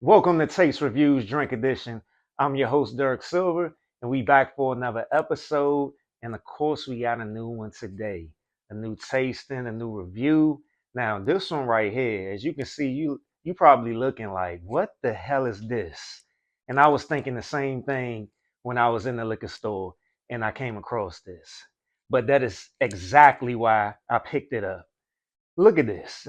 Welcome to Taste Reviews Drink Edition. I'm your host, Derek Silver, and we back for another episode. And of course, we got a new one today. A new tasting, a new review. Now, this one right here, as you can see, you probably looking like, what the hell is this? And I was thinking the same thing when I was in the liquor store and I came across this. But that is exactly why I picked it up. Look at this.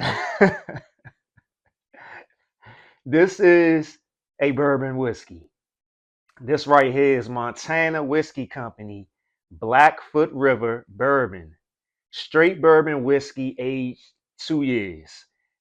This is a bourbon whiskey. This right here is Montana Whiskey Company, Blackfoot River Bourbon. Straight bourbon whiskey aged 2 years.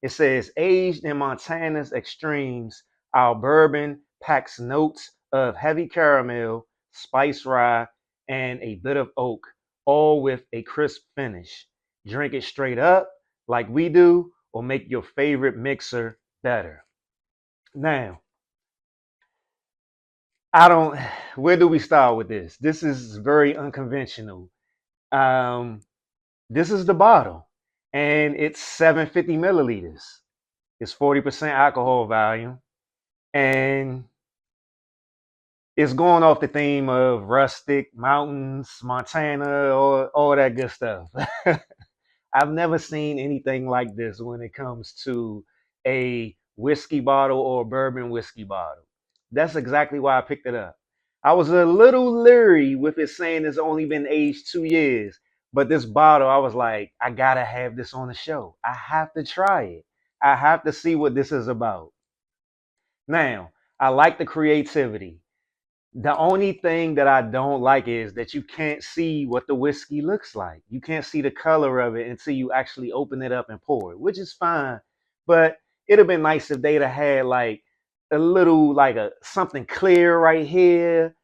It says, aged in Montana's extremes, our bourbon packs notes of heavy caramel, spice rye, and a bit of oak, all with a crisp finish. Drink it straight up, like we do, or make your favorite mixer better. Now, I don't. Where do we start with this? This is very unconventional. Um, this is the bottle, and it's 750 milliliters. It's 40% alcohol volume, and it's going off the theme of rustic, mountains, Montana, all that good stuff. I've never seen anything like this when it comes to a whiskey bottle or a bourbon whiskey bottle. That's exactly why I picked it up. I was a little leery with it saying it's only been aged 2 years, but this bottle, I was like, I gotta have this on the show. I have to try it. I have to see what this is about. Now, I like the creativity. The only thing that I don't like is that you can't see what the whiskey looks like. You can't see the color of it until you actually open it up and pour it, which is fine. But it'd have been nice if they'd have had like a little like a something clear right here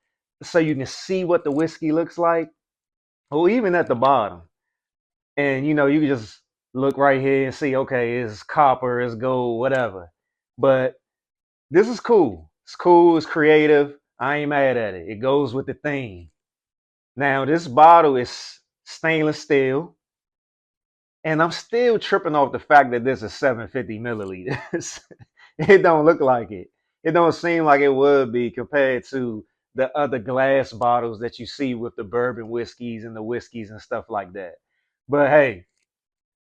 so you can see what the whiskey looks like. Or even at the bottom. And you can just look right here and see, okay, it's copper, it's gold, whatever. But this is cool. It's cool, it's creative. I ain't mad at it. It goes with the theme. Now, this bottle is stainless steel, and I'm still tripping off the fact that this is 750 milliliters. It don't look like it. It don't seem like it would be compared to the other glass bottles that you see with the bourbon whiskeys and the whiskeys and stuff like that. But hey,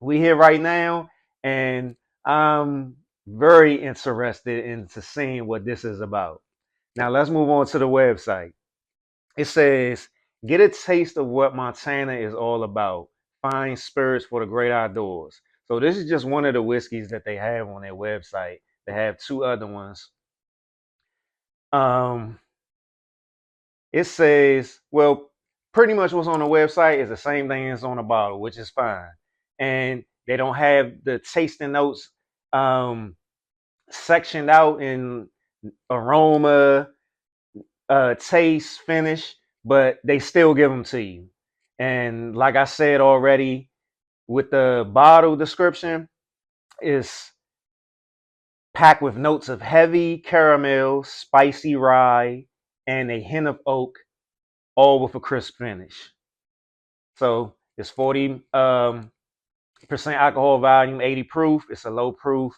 we here right now, and I'm very interested into seeing what this is about. Now let's move on to the website. It says, get a taste of what Montana is all about. Fine spirits for the great outdoors. So this is just one of the whiskeys that they have on their website. They have two other ones. Um, it says, well, pretty much what's on the website is the same thing as on the bottle, which is fine. And they don't have the tasting notes sectioned out in aroma, taste, finish, but they still give them to you. And like I said already, with the bottle description, is packed with notes of heavy caramel, spicy rye, and a hint of oak, all with a crisp finish. So it's 40 percent alcohol volume, 80 proof. It's a low proof,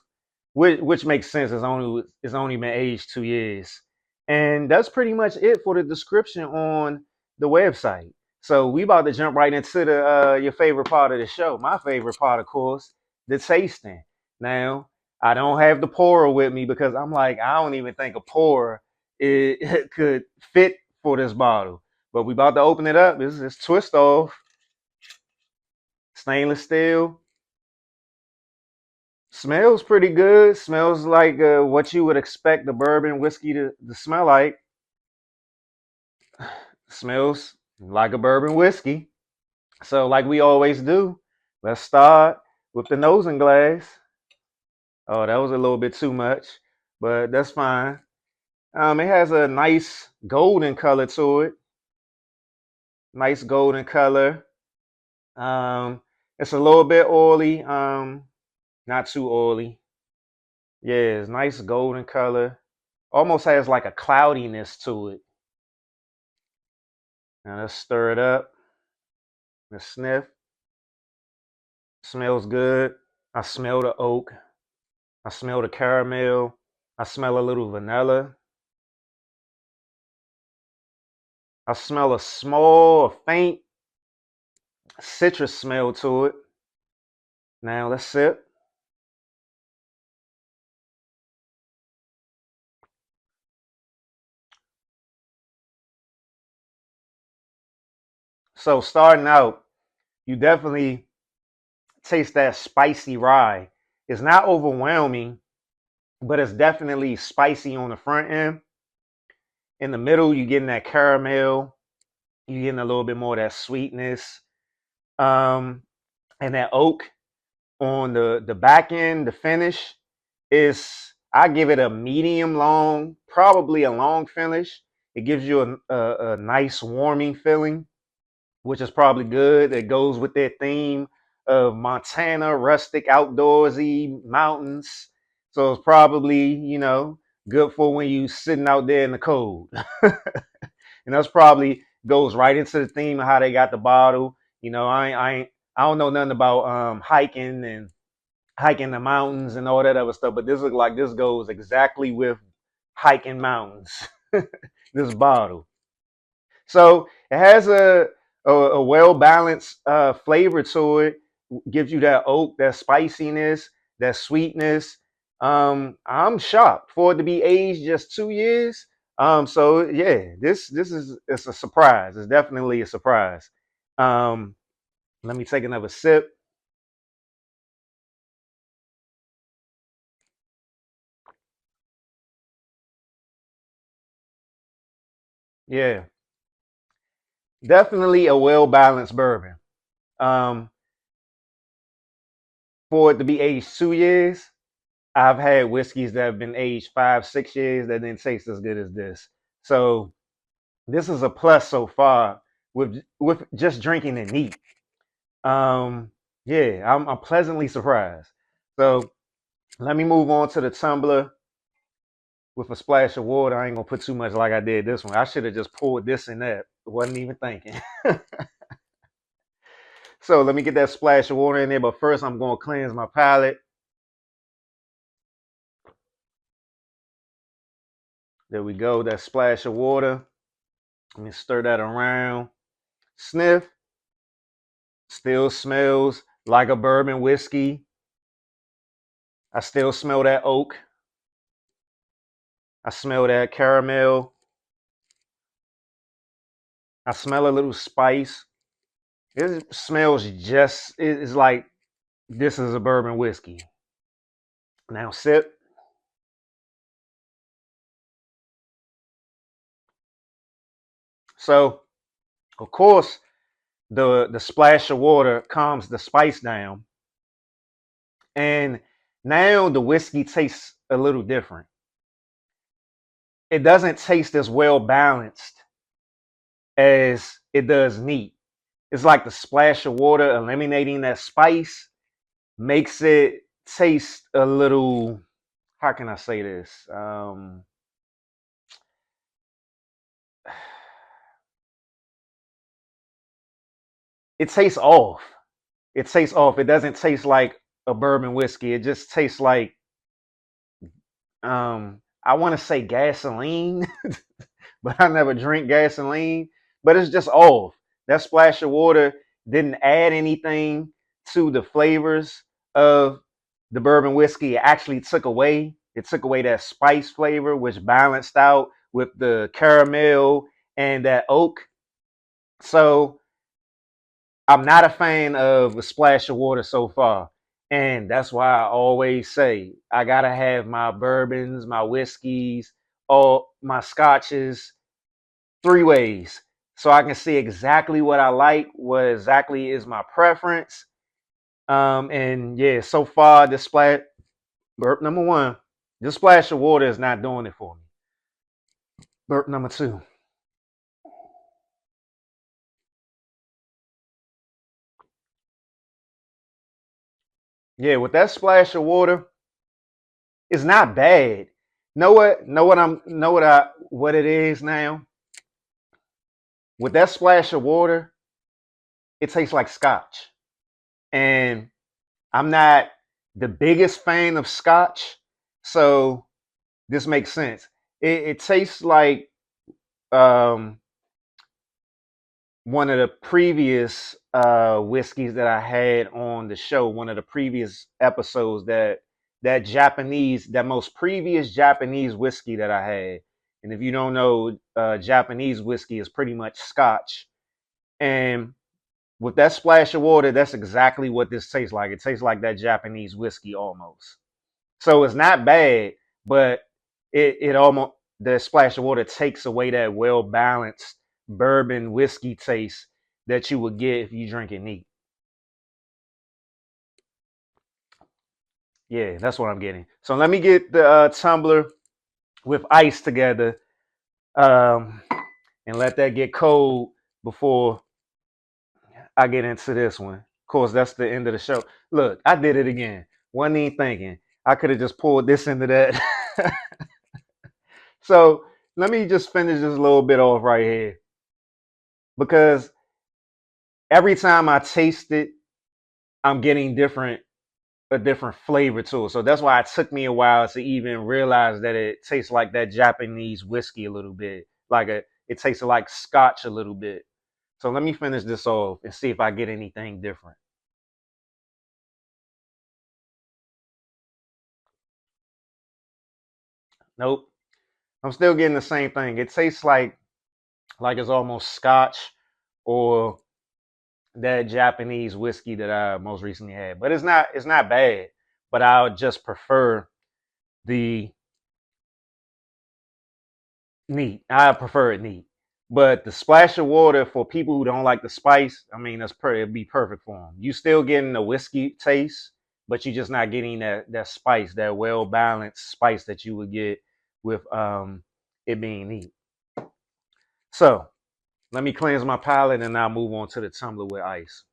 which makes sense. It's only been aged 2 years, and that's pretty much it for the description on the website. So we about to jump right into the your favorite part of the show. My favorite part, of course, the tasting. Now I don't have the pourer with me because I'm like I don't even think a pourer it could fit for this bottle. But we about to open it up. This is twist off, stainless steel. Smells pretty good. Smells like what you would expect the bourbon whiskey to smell like. Smells like a bourbon whiskey. So, like we always do, let's start with the nosing glass. Oh, that was a little bit too much, but that's fine. It has a nice golden color to it. Nice golden color. Um, it's a little bit oily. Not too oily. Yeah, it's nice golden color. Almost has like a cloudiness to it. Now let's stir it up. Let's sniff. Smells good. I smell the oak. I smell the caramel. I smell a little vanilla. I smell a small, faint citrus smell to it. Now let's sip. So starting out, you definitely taste that spicy rye. It's not overwhelming, but it's definitely spicy on the front end. In the middle, you're getting that caramel. You're getting a little bit more of that sweetness. Um, and that oak on the back end, the finish is, I give it a medium long, probably a long finish. It gives you a nice warming feeling, which is probably good. It goes with their theme of Montana, rustic, outdoorsy, mountains. So it's probably, good for when you sitting out there in the cold. And that's probably goes right into the theme of how they got the bottle. I don't know nothing about hiking and hiking the mountains and all that other stuff, but this looks like this goes exactly with hiking mountains. This bottle. So it has a well balanced flavor to it. Gives you that oak, that spiciness, that sweetness. I'm shocked for it to be aged just 2 years. So yeah, this is it's a surprise. It's definitely a surprise. Um, Let me take another sip. Yeah, definitely a well balanced bourbon. Um, for it to be aged 2 years, I've had whiskeys that have been aged 5, 6 years that didn't taste as good as this. So this is a plus so far with just drinking it neat. Yeah, I'm pleasantly surprised. So let me move on to the tumbler with a splash of water. I ain't gonna put too much like I did this one. I should have just poured this in that. Wasn't even thinking. So let me get that splash of water in there. But first, I'm gonna cleanse my palate. There we go. That splash of water. Let me stir that around. Sniff. Still smells like a bourbon whiskey. I still smell that oak. I smell that caramel. I smell a little spice. It smells it's like this is a bourbon whiskey. Now sip. So, of course, the splash of water calms the spice down. And now the whiskey tastes a little different. It doesn't taste as well balanced as it does neat. It's like the splash of water eliminating that spice makes it taste a little, how can I say this? It tastes off. It tastes off. It doesn't taste like a bourbon whiskey. It just tastes like, I want to say gasoline, but I never drink gasoline. But it's just off. That splash of water didn't add anything to the flavors of the bourbon whiskey. It actually took away. It took away that spice flavor, which balanced out with the caramel and that oak. So I'm not a fan of a splash of water so far. And that's why I always say I gotta have my bourbons, my whiskeys, all my scotches 3 ways. So I can see exactly what I like, what exactly is my preference. And yeah, so far this splash burp number one, this splash of water is not doing it for me. Burp number two. Yeah, with that splash of water, it's not bad. Know what it is now? With that splash of water, it tastes like scotch. And I'm not the biggest fan of scotch. So this makes sense. It tastes like um, one of the previous whiskeys that I had on the show, one of the previous episodes, that most previous Japanese whiskey that I had. And if you don't know, Japanese whiskey is pretty much Scotch. And with that splash of water, that's exactly what this tastes like. It tastes like that Japanese whiskey almost. So it's not bad, but it almost, the splash of water takes away that well balanced bourbon whiskey taste that you would get if you drink it neat. Yeah, that's what I'm getting. So let me get the tumbler with ice together, um, and let that get cold before I get into this one. Of course, that's the end of the show. Look, I did it again. Wasn't even thinking. I could have just pulled this into that. So let me just finish this little bit off right here, because every time I taste it, I'm getting a different flavor to it. So that's why it took me a while to even realize that it tastes like that Japanese whiskey a little bit. It tastes like Scotch a little bit. So let me finish this off and see if I get anything different. Nope. I'm still getting the same thing. It tastes like it's almost Scotch or that Japanese whiskey that I most recently had. But it's not bad. But I would just prefer the neat. I prefer it neat. But the splash of water for people who don't like the spice, I mean, it'd be perfect for them. You still getting the whiskey taste, but you're just not getting that spice, that well balanced spice that you would get with it being neat. So let me cleanse my palate and I'll move on to the tumbler with ice.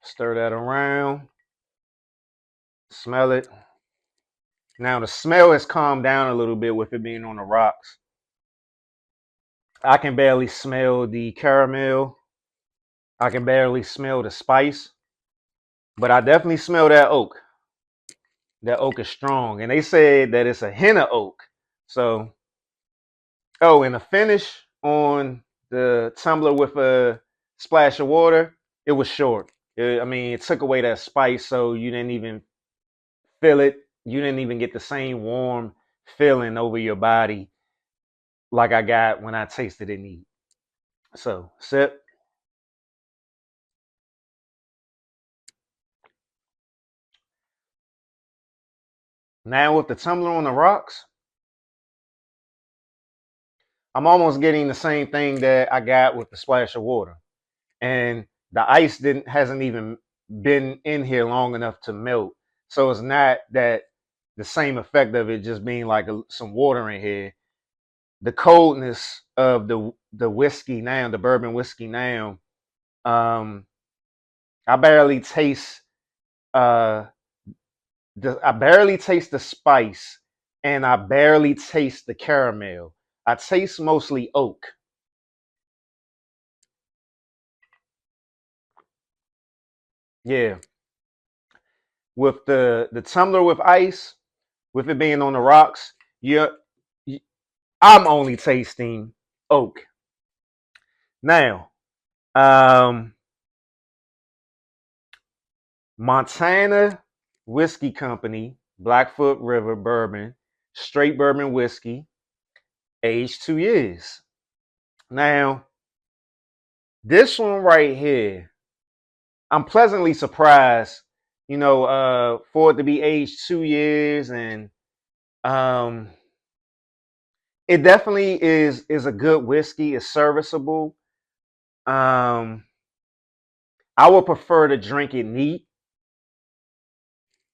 Stir that around. Smell it. Now the smell has calmed down a little bit with it being on the rocks. I can barely smell the caramel. I can barely smell the spice, but I definitely smell that oak. That oak is strong, and they said that it's a henna oak. So, oh, and the finish on the tumbler with a splash of water, it was short. I mean, it took away that spice, so you didn't even feel it. You didn't even get the same warm feeling over your body like I got when I tasted it neat. So, sip. Now with the tumbler on the rocks, I'm almost getting the same thing that I got with the splash of water. And the ice didn't hasn't even been in here long enough to melt. So it's not that the same effect of it just being like some water in here. The coldness of the whiskey now, the bourbon whiskey now, um, I barely taste uh I barely taste the spice and I barely taste the caramel. I taste mostly oak. Yeah. With the tumbler with ice, with it being on the rocks, you're I'm only tasting oak. Now, um, Montana Whiskey Company, Blackfoot River Bourbon, straight bourbon whiskey, aged 2 years. Now, this one right here, I'm pleasantly surprised, for it to be aged 2 years, and um, it definitely is a good whiskey. It's serviceable. Um, I would prefer to drink it neat,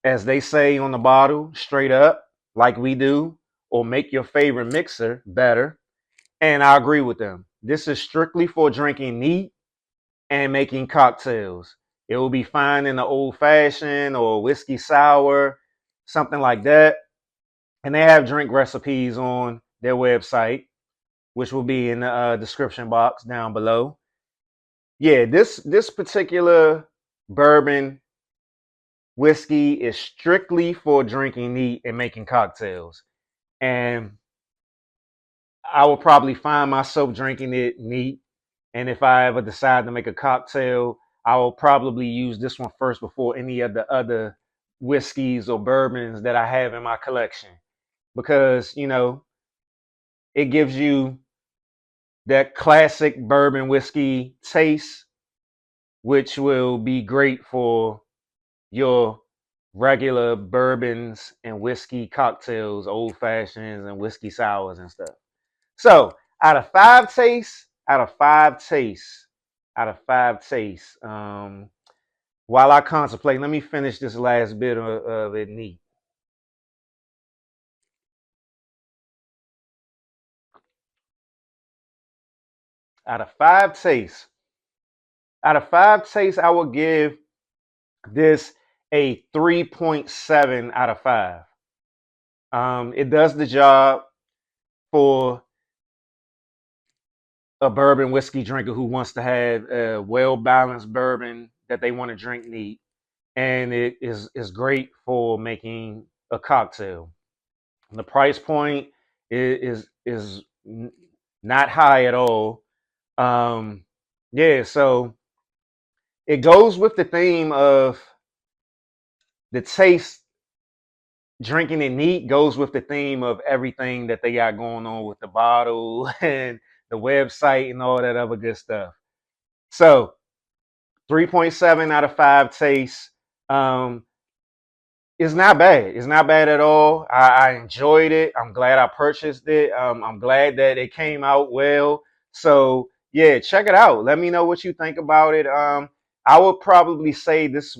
as they say on the bottle, straight up, like we do, or make your favorite mixer better. And I agree with them. This is strictly for drinking neat and making cocktails. It will be fine in the old fashioned or whiskey sour, something like that. And they have drink recipes on their website, which will be in the description box down below. Yeah, this particular bourbon whiskey is strictly for drinking neat and making cocktails. And I will probably find myself drinking it neat. And if I ever decide to make a cocktail, I will probably use this one first before any of the other whiskeys or bourbons that I have in my collection. Because, it gives you that classic bourbon whiskey taste, which will be great for your regular bourbons and whiskey cocktails, old fashions and whiskey sours and stuff. So out of five tastes, while I contemplate, let me finish this last bit of it neat. Out of five tastes, I will give this a 3.7 out of 5. It does the job for a bourbon whiskey drinker who wants to have a well balanced bourbon that they want to drink neat, and it is great for making a cocktail. The price point is not high at all. Um, yeah, so it goes with the theme of the taste. Drinking it neat goes with the theme of everything that they got going on with the bottle and the website and all that other good stuff. So 3.7 out of 5 tastes. Um, it's not bad. It's not bad at all. I enjoyed it. I'm glad I purchased it. I'm glad that it came out well. So yeah, check it out. Let me know what you think about it. I would probably say this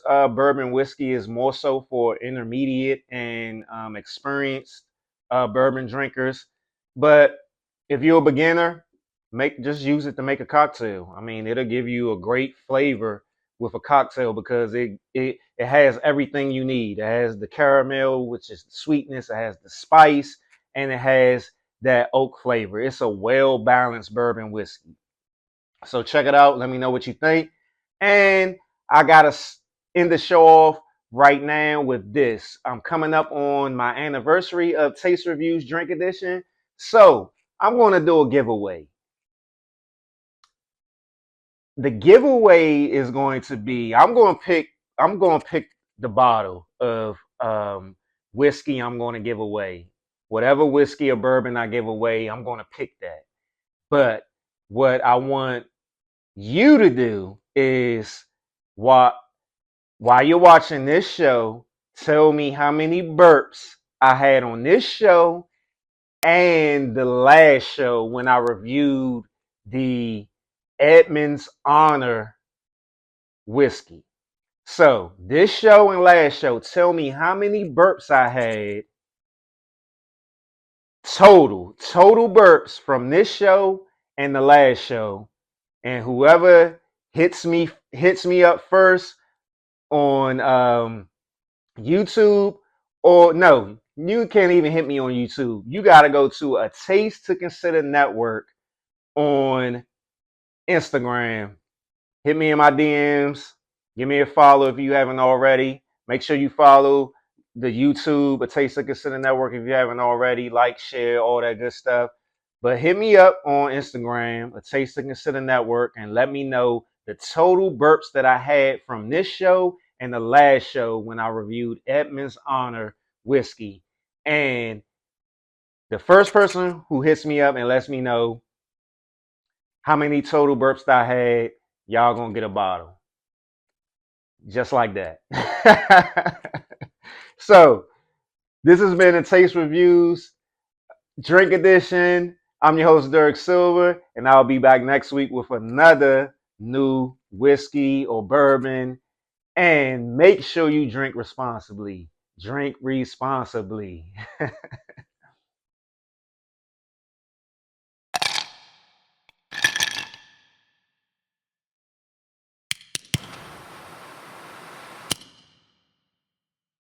bourbon whiskey is more so for intermediate and experienced bourbon drinkers. But if you're a beginner, just use it to make a cocktail. I mean, it'll give you a great flavor with a cocktail because it has everything you need. It has the caramel, which is the sweetness, it has the spice, and it has that oak flavor. It's a well balanced bourbon whiskey. So check it out. Let me know what you think. And I got to end the show off right now with this. I'm coming up on my anniversary of Taste Reviews Drink Edition. So I'm going to do a giveaway. The giveaway is going to be I'm going to pick the bottle of whiskey I'm going to give away. Whatever whiskey or bourbon I give away, I'm going to pick that. But what I want you to do is while while you're watching this show, tell me how many burps I had on this show and the last show when I reviewed the Edmund's Honor whiskey. So this show and last show, tell me how many burps I had total burps from this show and the last show, and whoever hits me up first on YouTube, or no, you can't even hit me on YouTube. You got to go to a Taste to Consider Network on Instagram. Hit me in my DMs. Give me a follow if you haven't already. Make sure you follow the YouTube, a Taste to Consider Network if you haven't already. Like, share, all that good stuff. But hit me up on Instagram, a Taste to Consider Network, and let me know the total burps that I had from this show and the last show when I reviewed Edmund's Honor whiskey. And the first person who hits me up and lets me know how many total burps I had, y'all gonna get a bottle. Just like that. So, this has been a Taste Reviews Drink Edition. I'm your host, Derek Silver, and I'll be back next week with another new whiskey or bourbon. And make sure you drink responsibly. Drink responsibly.